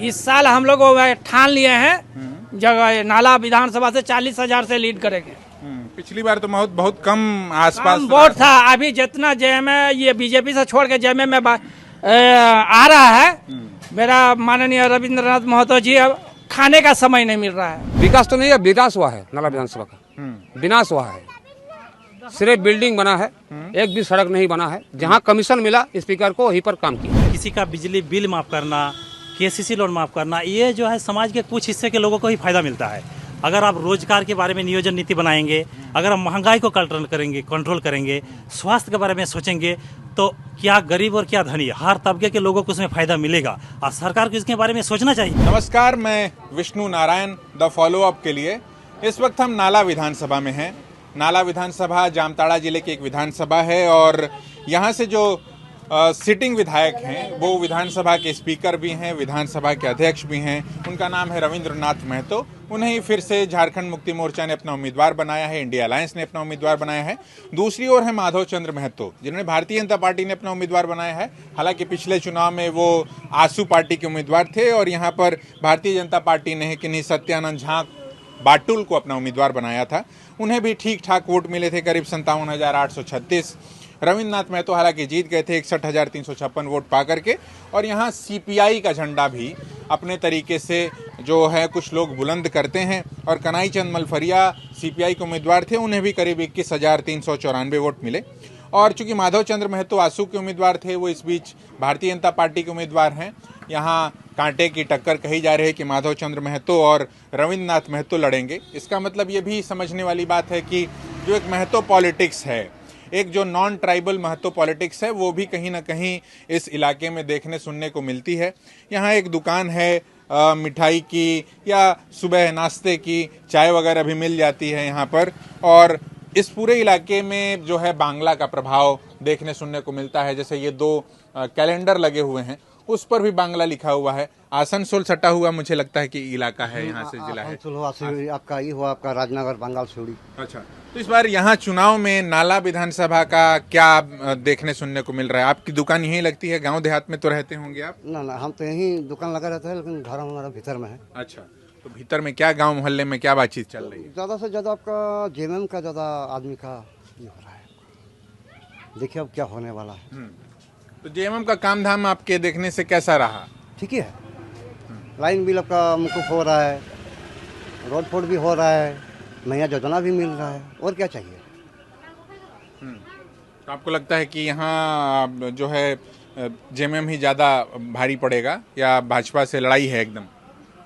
इस साल हम लोग ठान लिए हैं जगह नाला विधानसभा से 40,000 से लीड करेंगे। पिछली बार तो बहुत कम आसपास वोट था। अभी जितना जेएमए ये बीजेपी से छोड़ के जेएमए में आ रहा है, मेरा माननीय रविंद्रनाथ महतो जी, अब खाने का समय नहीं मिल रहा है। विकास तो नहीं है, विनाश हुआ है नाला विधानसभा का, विनाश हुआ है। सिर्फ बिल्डिंग बना है, एक भी सड़क नहीं बना है। जहाँ कमीशन मिला स्पीकर को वहीं पर काम किया। किसी का बिजली बिल माफ करना, केसीसी लोन माफ करना, ये जो है समाज के कुछ हिस्से के लोगों को ही फायदा मिलता है। अगर आप रोजगार के बारे में नियोजन नीति बनाएंगे, अगर आप महंगाई को कंट्रोल करेंगे, स्वास्थ्य के बारे में सोचेंगे, तो क्या गरीब और क्या धनी, हर तबके के लोगों को उसमें फायदा मिलेगा और सरकार को इसके बारे में सोचना चाहिए। नमस्कार, मैं Vishnu Narayan the follow up के लिए इस वक्त हम नाला विधानसभा में हैं। नाला विधानसभा जामताड़ा जिले की एक विधानसभा है और यहाँ से जो सिटिंग विधायक हैं वो विधानसभा के स्पीकर भी हैं, विधानसभा के अध्यक्ष भी हैं। उनका नाम है रविंद्रनाथ महतो। उन्हें फिर से झारखंड मुक्ति मोर्चा ने अपना उम्मीदवार बनाया है, इंडिया अलायंस ने अपना उम्मीदवार बनाया है। दूसरी ओर है माधव चंद्र महतो, जिन्होंने भारतीय जनता पार्टी ने अपना उम्मीदवार बनाया है। हालांकि पिछले चुनाव में वो आसू पार्टी के उम्मीदवार थे और यहाँ पर भारतीय जनता पार्टी ने किन्हीं सत्यानंद झा बाटुल को अपना उम्मीदवार बनाया था। उन्हें भी ठीक ठाक वोट मिले थे, करीब 57,836। रविंद्रनाथ महतो हालांकि जीत गए थे 61,356 वोट पा करके। और यहाँ सीपीआई का झंडा भी अपने तरीके से जो है कुछ लोग बुलंद करते हैं और कन्हई चंद मलफरिया सीपीआई के उम्मीदवार थे, उन्हें भी करीब 21,394 वोट मिले। और चूंकि माधव चंद्र महतो आसू के उम्मीदवार थे, वो इस बीच भारतीय जनता पार्टी के उम्मीदवार हैं। यहाँ कांटे की टक्कर कही जा रही है कि माधव चंद्र महतो और रविंद्रनाथ महतो लड़ेंगे। इसका मतलब ये भी समझने वाली बात है कि जो एक महतो पॉलिटिक्स है, एक जो नॉन ट्राइबल महतो पॉलिटिक्स है, वो भी कहीं ना कहीं इस इलाके में देखने सुनने को मिलती है। यहाँ एक दुकान है मिठाई की या सुबह नाश्ते की, चाय वगैरह भी मिल जाती है यहाँ पर। और इस पूरे इलाके में जो है बांग्ला का प्रभाव देखने सुनने को मिलता है। जैसे ये दो कैलेंडर लगे हुए हैं, उस पर भी बांग्ला लिखा हुआ है। आसनसोल सटा हुआ मुझे लगता है कि इलाका है, यहाँ से जिला है। आपका ये हुआ, आपका राजनगर बांग्ला सिवड़ी। अच्छा, तो इस बार यहाँ चुनाव में नाला विधानसभा का क्या देखने सुनने को मिल रहा है? आपकी दुकान यहीं लगती है? गांव देहात में तो रहते होंगे आप? ना, हम तो यहीं दुकान लगा रहते हैं, लेकिन घर हमारा भीतर में है। अच्छा, तो भीतर में क्या गांव मोहल्ले में क्या बातचीत चल रही है? ज़्यादा से ज़्यादा आपका जेएमएम का ज़्यादा आदमी का ये हो रहा है। देखिए अब क्या होने वाला है। तो जेएमएम का काम धाम आपके देखने से कैसा रहा? ठीक ही है। लाइन बिल आपका मुकुफ हो रहा है, रोड फोड भी हो रहा है, नया योजना भी मिल रहा है, और क्या चाहिए। तो आपको लगता है कि यहाँ जो है जेएमएम ही ज़्यादा भारी पड़ेगा या भाजपा से लड़ाई है एकदम?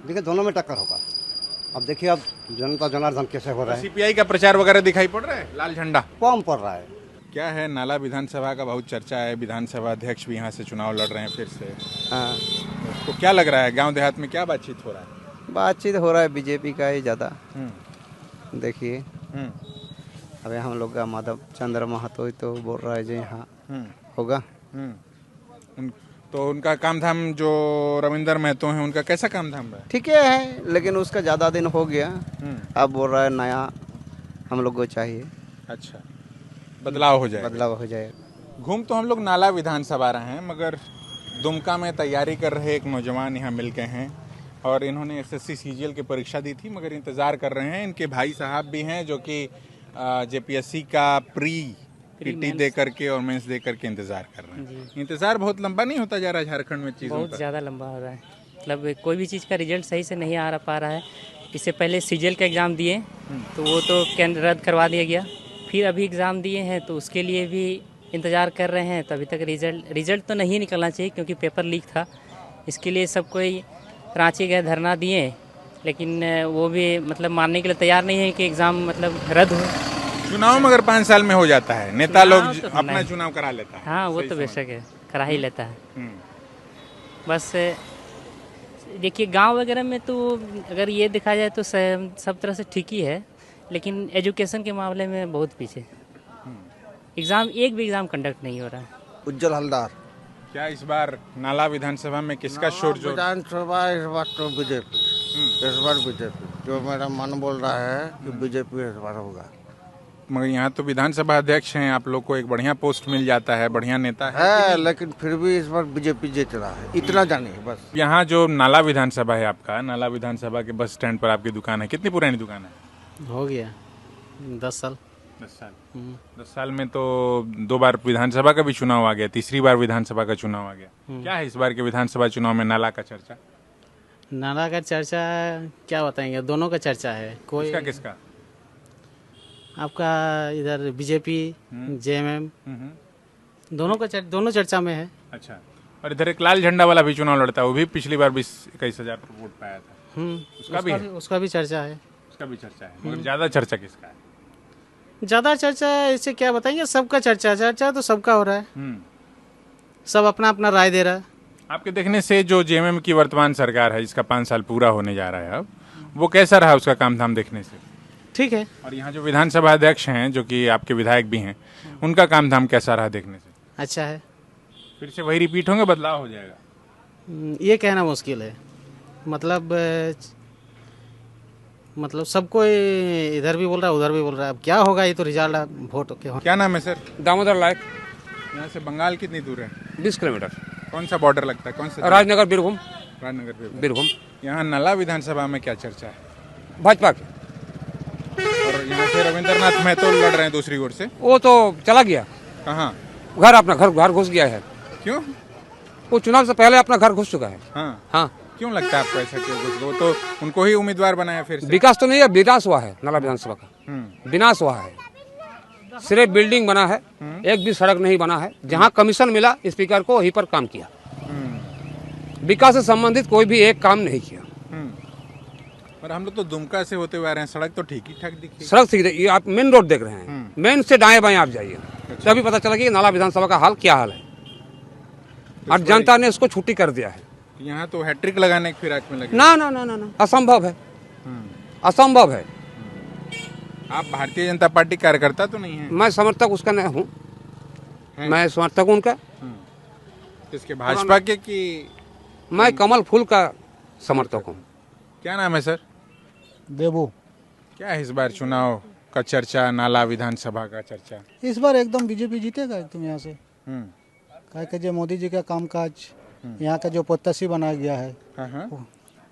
देखिए दोनों में टक्कर होगा। अब देखिए अब जनता जनार्दन कैसे हो रहा है। सीपीआई का प्रचार वगैरह दिखाई पड़ रहा है, लाल झंडा कम पड़ रहा है। क्या है, नाला विधानसभा का बहुत चर्चा है, विधानसभा अध्यक्ष भी यहाँ से चुनाव लड़ रहे हैं फिर से। हाँ, तो क्या लग रहा है गांव देहात में क्या बातचीत हो रहा है? बातचीत हो रहा है बीजेपी का ही ज़्यादा। देखिए अभी हम लोग का माधव चंद्र महतो तो बोल रहा है जो यहाँ होगा। तो उनका काम धाम जो रविंद्र महतो हैं, उनका कैसा काम धाम है? ठीक है, लेकिन उसका ज़्यादा दिन हो गया। अब बोल रहा है नया हम लोग को चाहिए। अच्छा, बदलाव हो जाए। घूम तो हम लोग नाला विधानसभा रहे हैं, मगर दुमका में तैयारी कर रहे एक नौजवान यहाँ मिल गए हैं और इन्होंने एसएससी सीजीएल की परीक्षा दी थी, मगर इंतज़ार कर रहे हैं। इनके भाई साहब भी हैं जो कि जेपीएससी का पीटी दे करके और मेंस दे करके इंतज़ार कर रहे हैं। इंतज़ार बहुत लंबा नहीं होता जा रहा है झारखंड में चीज़ों का? बहुत ज़्यादा लंबा हो रहा है। मतलब कोई भी चीज़ का रिजल्ट सही से नहीं आ पा रहा है। इससे पहले सीजीएल का एग्ज़ाम दिए तो वो तो रद्द करवा दिया गया। फिर अभी एग्ज़ाम दिए हैं तो उसके लिए भी इंतज़ार कर रहे हैं। तो अभी तक रिज़ल्ट तो नहीं निकलना चाहिए क्योंकि पेपर लीक था। इसके लिए सब कोई रांची गए, धरना दिए, लेकिन वो भी मतलब मानने के लिए तैयार नहीं है कि एग्ज़ाम मतलब रद्द हो। चुनाव मगर 5 साल में हो जाता है, नेता लोग तो अपना चुनाव करा लेता है। हाँ, वो तो बेशक है, करा ही लेता है। बस देखिए गांव वगैरह में तो अगर ये देखा जाए तो सब तरह से ठीक ही है, लेकिन एजुकेशन के मामले में बहुत पीछे। एक भी एग्ज़ाम कंडक्ट नहीं हो रहा है। उज्जवल हलदार। क्या इस बार नाला विधानसभा में किसका शोर जोर? विधानसभा इस बार तो बीजेपी, इस बार बीजेपी। जो मेरा मन बोल रहा है कि बीजेपी इस बार होगा। मगर यहाँ तो विधानसभा अध्यक्ष हैं, आप लोग को एक बढ़िया पोस्ट मिल जाता है, बढ़िया नेता है। लेकिन फिर भी इस बार बीजेपी जीत रहा है, इतना जानिए बस। यहाँ जो नाला विधानसभा है आपका, नाला विधानसभा के बस स्टैंड पर आपकी दुकान है, कितनी पुरानी दुकान है? हो गया 10 साल। 10 साल। 10 साल में तो 2 बार विधानसभा का भी चुनाव आ गया, तीसरी बार विधानसभा का चुनाव आ गया। क्या है इस बार के विधानसभा चुनाव में नाला का चर्चा? नाला का चर्चा क्या बताएंगे, दोनों का चर्चा है। कोई किसका किसका? आपका इधर बीजेपी जेएमएम दोनों चर्चा में है। अच्छा, और इधर एक लाल झंडा वाला भी चुनाव लड़ता है, वो भी पिछली बार 20-21 हजार वोट पाया था। उसका भी चर्चा है। उसका भी चर्चा है, मगर ज्यादा चर्चा किसका है? ज़्यादा चर्चा ऐसे क्या बताएंगे, सबका चर्चा तो सबका हो रहा है। सब अपना अपना राय दे रहा है। आपके देखने से जो जेएमएम की वर्तमान सरकार है, जिसका 5 साल पूरा होने जा रहा है अब, वो कैसा रहा उसका काम धाम देखने से? ठीक है। और यहाँ जो विधानसभा अध्यक्ष हैं, जो कि आपके विधायक भी हैं, उनका काम धाम कैसा रहा देखने से? अच्छा है। फिर से वही रिपीट होंगे, बदलाव हो जाएगा? ये कहना मुश्किल है। मतलब सबको इधर भी बोल रहा है, उधर भी बोल रहा है। अब क्या होगा, ये तो रिजल्ट वोट के। क्या नाम है सर? दामोदर लायक। यहाँ से बंगाल कितनी दूर है? 20 किलोमीटर। कौन सा बॉर्डर लगता है? कौन सा? राजनगर बीरभूम। राजनगर बीरभूम। यहाँ नाला विधानसभा में क्या चर्चा है? भाजपा की। और यहाँ से रविंद्रनाथ महतो लड़ रहे हैं दूसरी ओर से। वो तो चला गया। कहाँ? अपना घर घुस गया है। क्यों? वो चुनाव से पहले अपना घर घुस चुका है। हाँ। क्यों लगता है आपको ऐसा? क्यों घुस गया? वो तो उनको ही उम्मीदवार बनाया फिर से। विकास तो नहीं है, विनाश हुआ है नाला विधानसभा का। विनाश हुआ है, सिर्फ बिल्डिंग बना है, एक भी सड़क नहीं बना है। जहाँ कमीशन मिला स्पीकर को, वहीं पर काम किया। विकास से संबंधित कोई भी एक काम नहीं किया। और हम लोग तो दुमका से होते हुए आ रहे हैं, सड़क तो ठीक ही ठाक दिखी। सड़क ठीक है, ये आप मेन रोड देख रहे हैं, मेन से दाएं बाएं आप जाइए, तभी पता चला कि नाला विधानसभा का हाल क्या हाल है। और जनता ने उसको छुट्टी कर दिया है। यहाँ तो हैट्रिक लगाने की फिराक में लगे। ना, असंभव है, असंभव है। आप भारतीय जनता पार्टी कार्यकर्ता तो नहीं है? मैं समर्थक उसका नहीं हूँ, मैं समर्थक उनका। इसके भाजपा के कि? मैं कमल फूल का समर्थक हूँ। क्या नाम है सर? देबू। क्या है इस बार चुनाव का चर्चा, नाला विधानसभा का चर्चा? इस बार एकदम बीजेपी जीतेगा एकदम यहाँ से। क्या जो मोदी जी का कामकाज, यहाँ का जो प्रत्याशी बनाया गया है,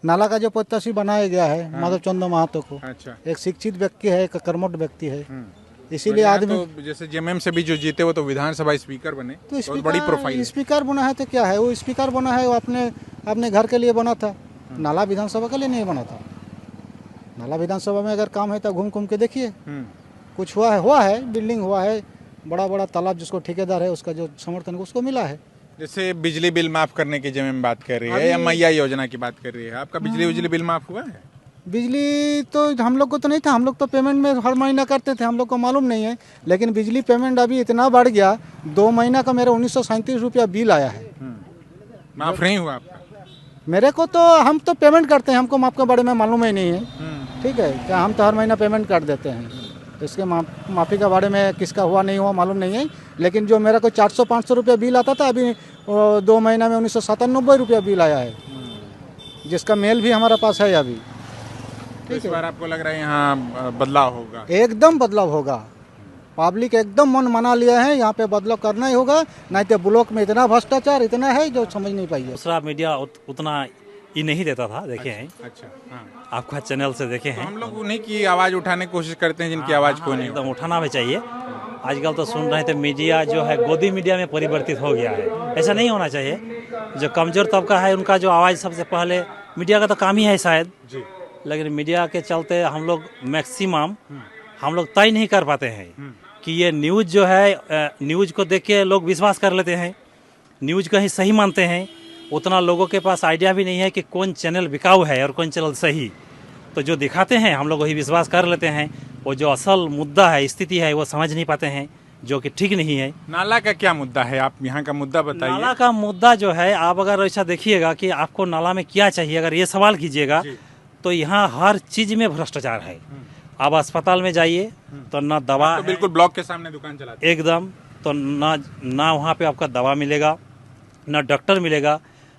नाला का जो प्रत्याशी बनाया गया है माधव चंद्र महतो को। अच्छा। एक शिक्षित व्यक्ति है, एक कर्मठ व्यक्ति है, इसीलिए आदमी तो जैसे जेएमएम से भी जो जीते वो तो विधानसभा स्पीकर बने, तो बड़ी प्रोफाइल। स्पीकर बना है तो क्या है, वो स्पीकर बना है, वो अपने घर के लिए बना था, नाला विधानसभा के लिए नहीं बना था। नाला विधानसभा में अगर काम है तो घूम घूम के देखिए, कुछ हुआ है, बिल्डिंग हुआ है, बड़ा बड़ा तालाब जिसको ठेकेदार है उसका जो समर्थन उसको मिला है। जैसे बिजली बिल माफ करने की जेएमएम बात कर रही है, या मैया योजना की बात कर रही है, आपका बिजली बिल माफ हुआ है? बिजली तो हम लोग को तो नहीं था, हम लोग तो पेमेंट में हर महीना करते थे, हम लोग को मालूम नहीं है। लेकिन बिजली पेमेंट अभी इतना बढ़ गया, 2 महीना का मेरा 1937 रुपया बिल आया है। माफ नहीं हुआ आपका? मेरे को तो, हम तो पेमेंट करते हैं, हमको माफ के बारे में मालूम ही नहीं है। ठीक है, क्या हम तो हर महीना पेमेंट कर देते हैं, इसके माफ़ी के बारे में किसका हुआ नहीं हुआ मालूम नहीं है। लेकिन जो मेरा को 400-500 रुपया बिल आता था, अभी 2 महीना में 1997 रुपया बिल आया है, जिसका मेल भी हमारे पास है अभी। तो इस बार आपको लग रहा है यहाँ बदलाव होगा? एकदम बदलाव होगा। पब्लिक एकदम मन मना लिया है, यहाँ पे बदलाव करना ही होगा, नहीं तो ब्लॉक में इतना भ्रष्टाचार इतना है जो समझ नहीं पाइए। दूसरा मीडिया उतना ये नहीं देता था, देखे हैं। अच्छा, हाँ। आपका चैनल से देखे हैं। तो हम लोग उन्हीं की आवाज उठाने की कोशिश करते हैं जिनकी आवाज कोई नहीं। एकदम उठाना भी चाहिए। आजकल तो सुन रहे थे मीडिया जो है गोदी मीडिया में परिवर्तित हो गया है, ऐसा नहीं होना चाहिए। जो कमजोर तबका है उनका जो आवाज़ सबसे पहले, मीडिया का तो काम ही है शायद, लेकिन मीडिया के चलते हम लोग मैक्सिमम हम लोग तय नहीं कर पाते हैं कि ये न्यूज़ जो है, न्यूज़ को देख के लोग विश्वास कर लेते हैं, न्यूज़ को ही सही मानते हैं। उतना लोगों के पास आइडिया भी नहीं है कि कौन चैनल बिकाऊ है और कौन चैनल सही। तो जो दिखाते हैं हम लोग वही विश्वास कर लेते हैं, वो जो असल मुद्दा है, स्थिति है, वो समझ नहीं पाते हैं, जो कि ठीक नहीं है। नाला का क्या मुद्दा है, आप यहाँ का मुद्दा बताइए। नाला का मुद्दा जो है, आप अगर ऐसा देखिएगा कि आपको नाला में क्या चाहिए, अगर ये सवाल कीजिएगा तो यहाँ हर चीज़ में भ्रष्टाचार है। आप अस्पताल में जाइए तो ना दवा, तो बिल्कुल ब्लॉक के सामने दुकान चलाते एकदम, तो ना वहाँ पे आपका दवा मिलेगा, ना डॉक्टर मिलेगा,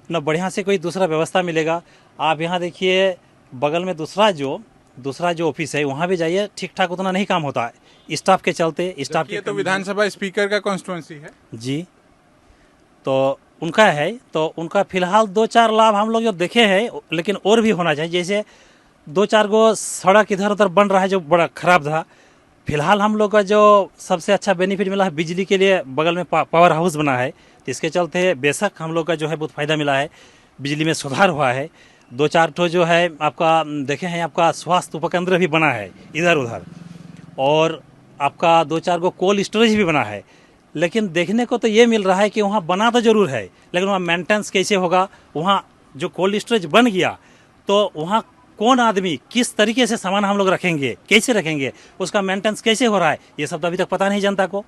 ना बढ़िया से कोई दूसरा व्यवस्था मिलेगा। आप यहाँ देखिए बगल में दूसरा जो ऑफिस है, वहाँ भी जाइए, ठीक ठाक उतना नहीं काम होता है। स्टाफ के चलते, स्टाफ ये के तो विधानसभा स्पीकर का कॉन्स्टिट्यूंसी है। जी, तो उनका है, तो उनका फिलहाल 2-4 लाभ हम लोग जो देखे हैं, लेकिन और भी होना चाहिए। जैसे 2-4 गो सड़क इधर उधर बन रहा है जो बड़ा खराब था। फिलहाल हम लोग का जो सबसे अच्छा बेनिफिट मिला है, बिजली के लिए बगल में पावर हाउस बना है, तो इसके चलते बेशक हम लोग का जो है बहुत फ़ायदा मिला है, बिजली में सुधार हुआ है। 2-4 ठो जो है आपका देखे हैं, आपका स्वास्थ्य उपकेंद्र भी बना है इधर उधर, और आपका 2-4 गो कोल्ड स्टोरेज भी बना है। लेकिन देखने को तो ये मिल रहा है कि वहाँ बना तो ज़रूर है, लेकिन वहाँ मेंटेनेंस कैसे होगा, वहाँ जो कोल्ड स्टोरेज बन गया तो वहाँ कौन आदमी किस तरीके से सामान हम लोग रखेंगे, कैसे रखेंगे, उसका मेंटेनेंस कैसे हो रहा है, ये सब तो अभी तक पता नहीं जनता को।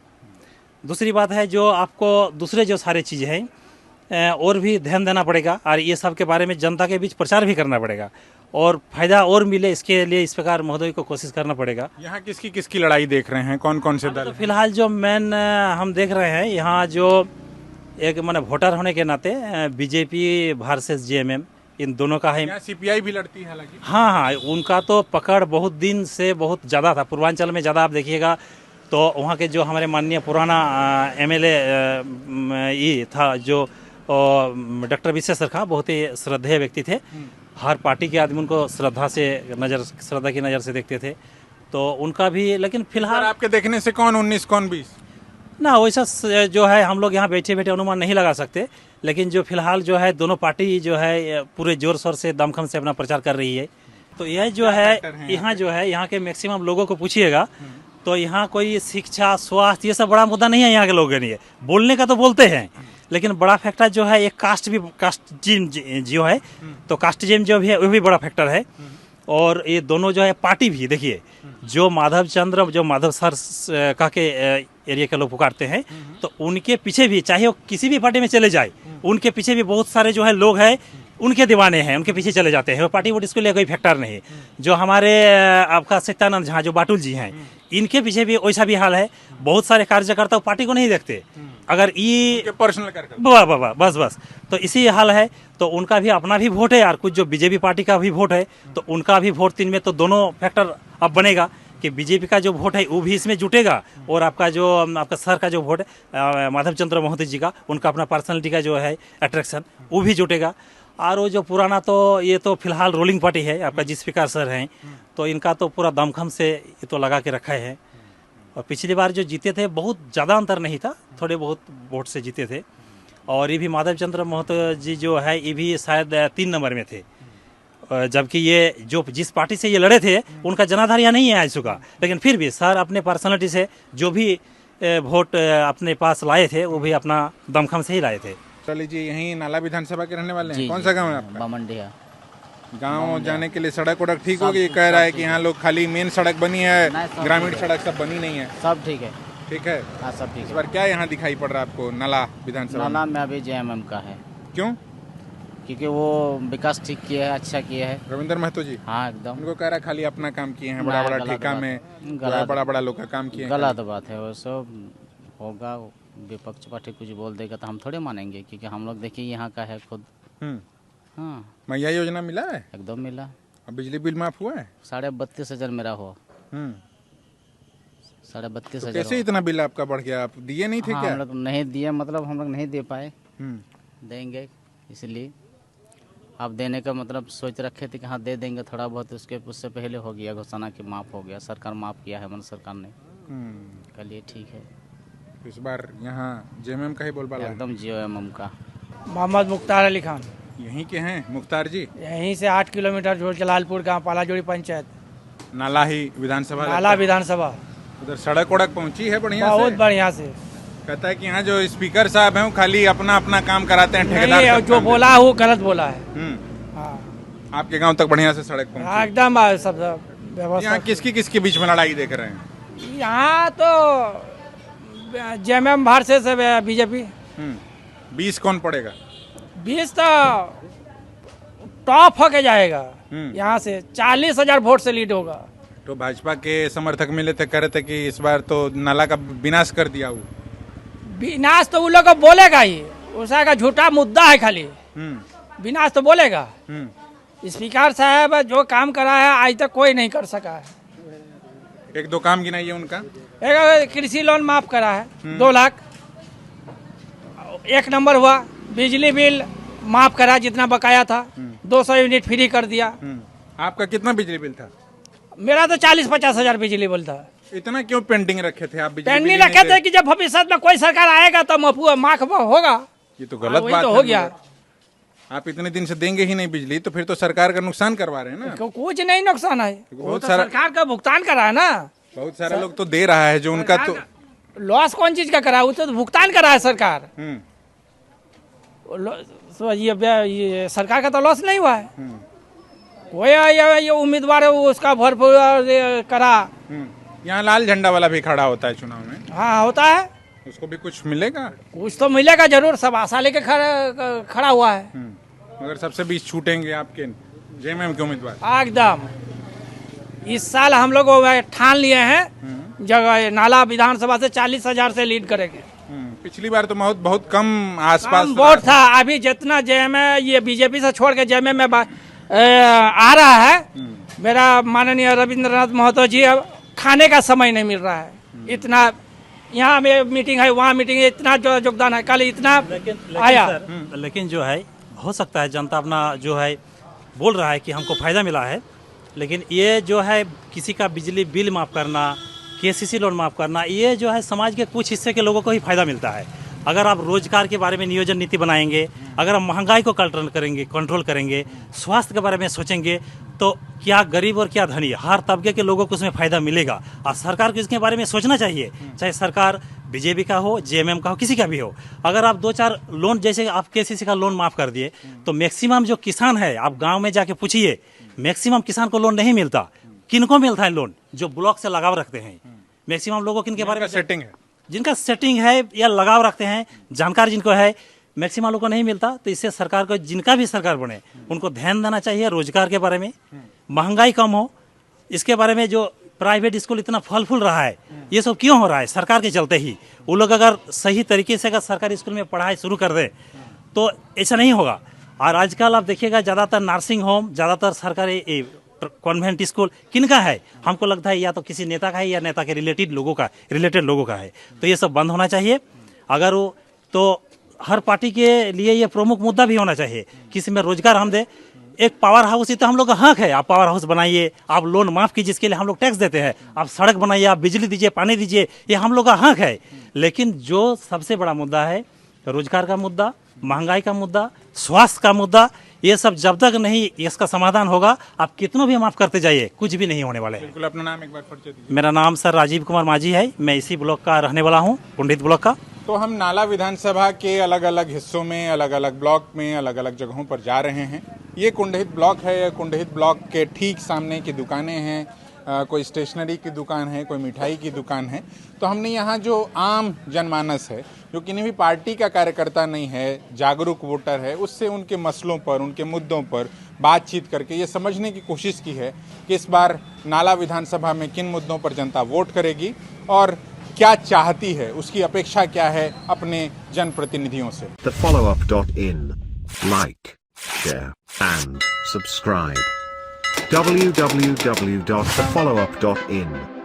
दूसरी बात है, जो आपको दूसरे जो सारे चीज़ें हैं और भी ध्यान देना पड़ेगा, और ये सब के बारे में जनता के बीच प्रचार भी करना पड़ेगा, और फायदा और मिले इसके लिए इस प्रकार महोदय को कोशिश करना पड़ेगा। यहाँ किसकी किसकी लड़ाई देख रहे हैं, कौन कौन से दल? तो फिलहाल जो मेन हम देख रहे हैं यहाँ, जो एक मैंने वोटर होने के नाते बीजेपी वर्सेस जेएमएम, इन दोनों का है। यहाँ सीपीआई भी लड़ती है हालांकि। हाँ, उनका तो पकड़ बहुत दिन से बहुत ज़्यादा था। पूर्वांचल में ज़्यादा आप देखिएगा तो वहाँ के जो हमारे माननीय पुराना एमएलए ये था जो डॉक्टर विश्वेश्वर खां, बहुत ही श्रद्धेय व्यक्ति थे। हर पार्टी के आदमी उनको श्रद्धा की नज़र से देखते थे, तो उनका भी। लेकिन फिलहाल आपके देखने से कौन 19 कौन 20? ना, वैसा जो है हम लोग यहाँ बैठे बैठे अनुमान नहीं लगा सकते, लेकिन जो फिलहाल जो है दोनों पार्टी जो है पूरे जोर शोर से दमखम से अपना प्रचार कर रही है। तो यह जो है यहाँ जो है, यहाँ के मैक्सिमम लोगों को पूछिएगा तो यहाँ कोई शिक्षा, स्वास्थ्य, ये सब बड़ा मुद्दा नहीं है यहाँ के लोगों के लिए। बोलने का तो बोलते हैं, लेकिन बड़ा फैक्टर जो है एक कास्टिज्म जो है, तो कास्टिज्म जो भी है वो भी बड़ा फैक्टर है। और ये दोनों जो है पार्टी भी देखिए, जो माधव सर का के एरिया के लोग पुकारते हैं, तो उनके पीछे भी, चाहे वो किसी भी पार्टी में चले जाए, उनके पीछे भी बहुत सारे जो है लोग हैं, उनके दीवाने हैं, उनके पीछे चले जाते हैं। वो पार्टी वोट इसके लिए कोई फैक्टर नहीं। जो हमारे आपका सत्यानंद झा जो बाटुल जी हैं, इनके पीछे भी वैसा भी हाल है। बहुत सारे कार्यकर्ता पार्टी को नहीं देखते, अगर ये पर्सनल बस तो इसी हाल है। तो उनका भी अपना भी वोट है, और कुछ जो बीजेपी पार्टी का भी वोट है, तो उनका भी वोट 3 में तो दोनों फैक्टर अब बनेगा कि बीजेपी का जो वोट है वो भी इसमें जुटेगा, और आपका सर का जो वोट है माधव चंद्र मोहंती जी का, उनका अपना पर्सनैलिटी का जो है अट्रैक्शन वो भी जुटेगा। और वो जो पुराना, तो ये तो फिलहाल रोलिंग पार्टी है, आपका जी स्पीकर सर हैं, तो इनका तो पूरा दमखम से ये तो लगा के रखा है। और पिछली बार जो जीते थे बहुत ज़्यादा अंतर नहीं था, थोड़े बहुत वोट से जीते थे। और ये भी माधव चंद्र मोहंती जी जो है, ये भी शायद 3 नंबर में थे, जबकि ये जो जिस पार्टी से ये लड़े थे उनका जनाधार यहाँ नहीं है आजसू का, लेकिन फिर भी सर अपने पर्सनैलिटी से जो भी वोट अपने पास लाए थे, वो भी अपना दमखम से ही लाए थे। चलिए जी, यहीं नाला विधानसभा के रहने वाले हैं। कौन सा गाँव है आपका? बामंडिया। गाँव जाने के लिए सड़क वड़क ठीक होगी? कह रहा है कि यहाँ लोग खाली मेन सड़क बनी है, ग्रामीण सड़क सब बनी नहीं है। सब ठीक है। ठीक है, हाँ सब ठीक है। इस बार क्या यहाँ दिखाई पड़ रहा है आपको नाला विधानसभा? नाला में अभी जेएमएम का है। क्यों? क्योंकि वो विकास ठीक किया है, अच्छा किया है। रविंद्र महतो जी? हाँ एकदम। उनको कह रहा है खाली अपना काम किए हैं, बड़ा बड़ा ठेका में बड़ा लोग का काम किए हैं। गलत बात है, वो सब होगा। विपक्ष पार्टी कुछ बोल देगा तो हम थोड़े मानेंगे, क्योंकि हम लोग देखिए यहाँ का है खुद। हाँ, मैया योजना मिला है? एकदम मिला। अब बिजली बिल माफ हुआ है? 32,500 मेरा हुआ। 32,500। कैसे इतना बिल आपका बढ़ गया? आप दिए नहीं थे क्या? हम लोग नहीं दिए, मतलब हम लोग नहीं दे पाए। देंगे इसलिए आप देने का मतलब सोच रखे थे कि हाँ दे देंगे थोड़ा बहुत, उससे पहले हो गया घोषणा कि माफ हो गया, सरकार माफ किया है, मन सरकार ने। चलिए ठीक है। इस बार यहाँ जेएमएम का ही बोलबाला है? एकदम जेएमएम का। मोहम्मद मुख्तार अली खान। यहीं के हैं मुख्तार जी? यहीं से 8 किलोमीटर जोड़ जलालपुर गाँव, पालाजोड़ी पंचायत, नाला ही विधानसभा। नाला विधानसभा। उधर सड़क वड़क पहुंची है बढ़िया? बहुत बढ़िया से। कहता है कि यहाँ जो स्पीकर साहब हैं वो खाली अपना अपना काम कराते हैं, ठेकेदार जो बोला है वो गलत बोला है। हाँ, आपके गांव तक बढ़िया से सड़क पहुंची? एकदम सब व्यवस्था। यहाँ किसकी बीच में लड़ाई देख रहे हैं? यहाँ तो जेएमएम वर्सेस बीजेपी। 20 कौन पड़ेगा? 20 तो टॉप होके जाएगा। यहाँ से 40,000 वोट से लीड होगा। तो भाजपा के समर्थक मिले थे, कह रहे थे कि इस बार तो नाला का विनाश कर दिया। वो विनाश तो वो लोग बोलेगा ही, उसका का झूठा मुद्दा है खाली। विनाश तो बोलेगा। स्पीकर साहब जो काम करा है आज तक कोई नहीं कर सका है। एक दो काम गिनाइए उनका। एक कृषि लोन माफ करा है 2 लाख। 1 नंबर हुआ बिजली बिल माफ करा जितना बकाया था, 200 यूनिट फ्री कर दिया। आपका कितना बिजली बिल था? मेरा तो 40-50 हजार बिजली बिल था। इतना क्यों पेंडिंग रखे थे आप? बिजली पेंडिंग बिल रखे नहीं थे कि जब भविष्य में कोई सरकार आएगा तो माफ होगा। ये तो गलत वही बात तो है हो गया। मगर आप इतने दिन से देंगे ही नहीं बिजली, तो फिर तो सरकार का नुकसान करवा रहे हैं ना। कुछ नहीं नुकसान है, वो बहुत तो सारा सरकार का भुगतान करा है ना। बहुत सारे लोग तो दे रहा है जो उनका तो लॉस कौन चीज का करा है, वो तो भुगतान करा है सरकार। ये सरकार का तो लॉस नहीं हुआ है। कोई ये उम्मीदवार है वो उसका भरपूर करा। यहाँ लाल झंडा वाला भी खड़ा होता है चुनाव में। हाँ होता है, उसको भी कुछ मिलेगा? कुछ तो मिलेगा जरूर, सब आशा लेके खड़ा हुआ है। मगर सबसे बीच छूटेंगे आपके जेएमएम के उम्मीदवार एकदम। इस साल हम लोग ठान लिए हैं जगह नाला विधानसभा से 40,000 से लीड करेंगे। पिछली बार तो बहुत कम आसपास वोट था। अभी जितना जेएमएम ये बीजेपी से छोड़ के जेएमएम में आ रहा है, मेरा माननीय रविंद्रनाथ महतो जी, अब खाने का समय नहीं मिल रहा है। इतना यहाँ में मीटिंग है, वहाँ मीटिंग है, इतना जो योगदान है, कल इतना आया। लेकिन जो है हो सकता है जनता अपना जो है बोल रहा है कि हमको फायदा मिला है, लेकिन ये जो है किसी का बिजली बिल माफ करना, केसीसी लोन माफ करना, ये जो है समाज के कुछ हिस्से के लोगों को ही फायदा मिलता है। अगर आप रोजगार के बारे में नियोजन नीति बनाएंगे, अगर आप महंगाई को कंट्रोल करेंगे, स्वास्थ्य के बारे में सोचेंगे, तो क्या गरीब और क्या धनी हर तबके के लोगों को उसमें फायदा मिलेगा। और सरकार को इसके बारे में सोचना चाहिए, चाहे सरकार बीजेपी का हो, जेएमएम का हो, किसी का भी हो। अगर आप 2-4 लोन, जैसे आप केसीसी का लोन माफ कर दिए, तो मैक्सिमम जो किसान है, आप गाँव में जाके पूछिए, मैक्सिमम किसान को लोन नहीं मिलता। किनको मिलता है लोन? जो ब्लॉक से लगाव रखते हैं। मैक्सिमम लोगों किनके बारे में सेटिंग है, जिनका सेटिंग है या लगाव रखते हैं, जानकार जिनको है, मैक्सिमम लोगों को नहीं मिलता। तो इससे सरकार को, जिनका भी सरकार बने, उनको ध्यान देना चाहिए रोजगार के बारे में, महंगाई कम हो, इसके बारे में। जो प्राइवेट स्कूल इतना फल फूल रहा है, ये सब क्यों हो रहा है? सरकार के चलते ही। वो लोग अगर सही तरीके से अगर सरकारी स्कूल में पढ़ाई शुरू कर दे तो ऐसा नहीं होगा। और आजकल आप देखिएगा ज़्यादातर नर्सिंग होम, ज़्यादातर सरकारी कॉन्वेंट स्कूल किनका है? हमको लगता है या तो किसी नेता का है या नेता के रिलेटेड लोगों का है। तो ये सब बंद होना चाहिए। अगर वो तो हर पार्टी के लिए ये प्रमुख मुद्दा भी होना चाहिए, किसी में रोजगार हम दे। एक पावर हाउस ही तो हम लोग का हक है। आप पावर हाउस बनाइए, आप लोन माफ कीजिए, जिसके लिए हम लोग टैक्स देते हैं। आप सड़क बनाइए, आप बिजली दीजिए, पानी दीजिए, ये हम लोग का हक है। लेकिन जो सबसे बड़ा मुद्दा है, रोजगार का मुद्दा, महंगाई का मुद्दा, स्वास्थ्य का मुद्दा, ये सब जब तक नहीं इसका समाधान होगा, आप कितनों भी माफ करते जाइए, कुछ भी नहीं होने वाले हैं। बिल्कुल। अपना नाम एक बार परिचय दीजिए। मेरा नाम सर राजीव कुमार माझी है, मैं इसी ब्लॉक का रहने वाला हूँ, कुंडित ब्लॉक का। तो हम नाला विधानसभा के अलग अलग हिस्सों में, अलग अलग ब्लॉक में, अलग अलग जगहों पर जा रहे हैं। ये कुंडहित ब्लॉक है। कुंडहित ब्लॉक के ठीक सामने की दुकानें हैं, कोई स्टेशनरी की दुकान है, कोई मिठाई की दुकान है। तो हमने यहाँ जो आम जनमानस है, जो किन्हीं भी पार्टी का कार्यकर्ता नहीं है, जागरूक वोटर है, उससे उनके मसलों पर, उनके मुद्दों पर बातचीत करके ये समझने की कोशिश की है कि इस बार नाला विधानसभा में किन मुद्दों पर जनता वोट करेगी और क्या चाहती है, उसकी अपेक्षा क्या है अपने जनप्रतिनिधियों से। thefollowup.in, like, share and subscribe. www.thefollowup.in